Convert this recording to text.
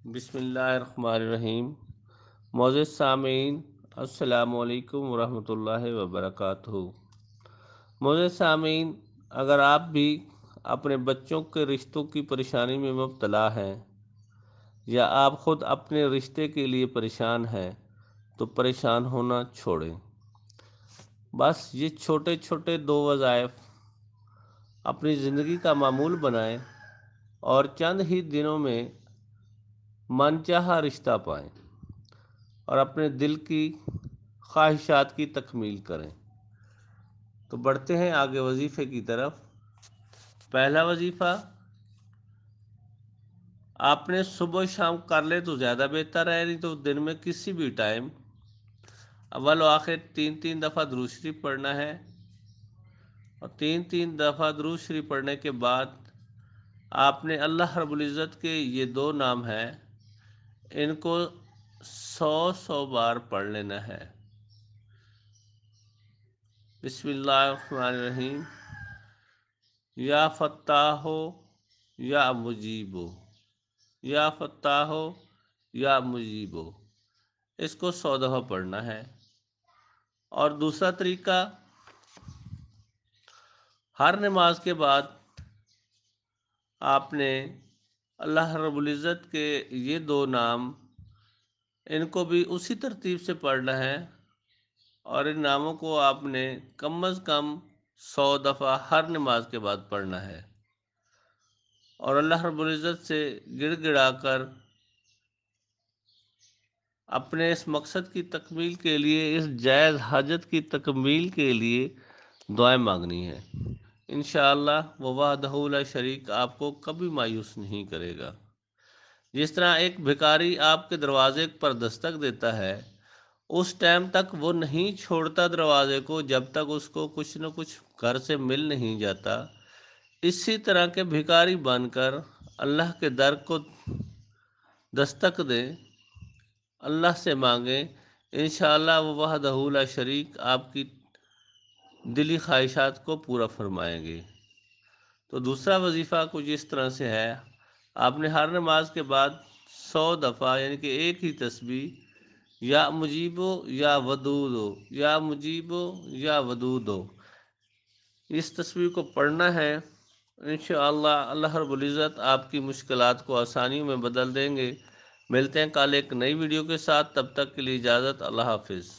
بسم اللہ الرحمن الرحیم۔ معزز سامعین، السلام علیکم ورحمۃ اللہ وبرکاتہ۔ معزز سامعین، اگر آپ بھی اپنے بچوں کے رشتوں کی پریشانی میں مبتلا ہیں یا آپ خود اپنے رشتے کے لیے پریشان ہیں تو پریشان ہونا چھوڑیں۔ بس یہ چھوٹے چھوٹے 2 وظائف اپنی زندگی کا معمول بنائیں اور چند ہی دنوں میں من چاہا رشتہ پائیں اور اپنے دل کی خواہشات کی تکمیل کریں۔ تو بڑھتے ہیں آگے وظیفے کی طرف۔ پہلا وظیفہ آپ نے صبح و شام کر لے تو زیادہ بہتر ہے، نہیں تو دن میں کسی بھی ٹائم اول و آخر 3 دفعہ درود شریف پڑھنا ہے، اور 3 دفعہ درود شریف پڑھنے کے بعد آپ نے اللہ رب العزت کے یہ 2 نام ہیں، ان کو 100 بار پڑھ لینا ہے۔ بسم اللہ الرحمن الرحیم۔ یا فتاح یا مجیب، یا فتاح یا مجیب، اس کو 100 دفعہ پڑھنا ہے۔ اور دوسرا طریقہ، ہر نماز کے بعد آپ نے اللہ رب العزت کے یہ 2 نام، ان کو بھی اسی ترتیب سے پڑھنا ہے، اور ان ناموں کو آپ نے کم از کم 100 دفعہ ہر نماز کے بعد پڑھنا ہے، اور اللہ رب العزت سے گڑ گڑا کر اپنے اس مقصد کی تکمیل کے لیے، اس جائز حاجت کی تکمیل کے لیے دعائیں مانگنی ہے۔ انشاءاللہ وہ وحدہ لا شریک آپ کو کبھی مایوس نہیں کرے گا۔ جس طرح ایک بھکاری آپ کے دروازے پر دستک دیتا ہے، اس ٹائم تک وہ نہیں چھوڑتا دروازے کو جب تک اس کو کچھ نہ کچھ گھر سے مل نہیں جاتا، اسی طرح کے بھکاری بن کر اللہ کے در کو دستک دیں، اللہ سے مانگیں، انشاءاللہ وہ وحدہ لا شریک آپ کی دلی خواہشات کو پورا فرمائیں گے۔ تو دوسرا وظیفہ کچھ اس طرح سے ہے، آپ نے ہر نماز کے بعد 100 دفعہ یعنی کہ ایک ہی تسبیح یا مجیبو یا ودودو، یا مجیبو یا ودودو، اس تسبیح کو پڑھنا ہے۔ انشاءاللہ اللہ رب العزت آپ کی مشکلات کو آسانیوں میں بدل دیں گے۔ ملتے ہیں کل ایک نئی ویڈیو کے ساتھ، تب تک کے لیے اجازت، اللہ حافظ۔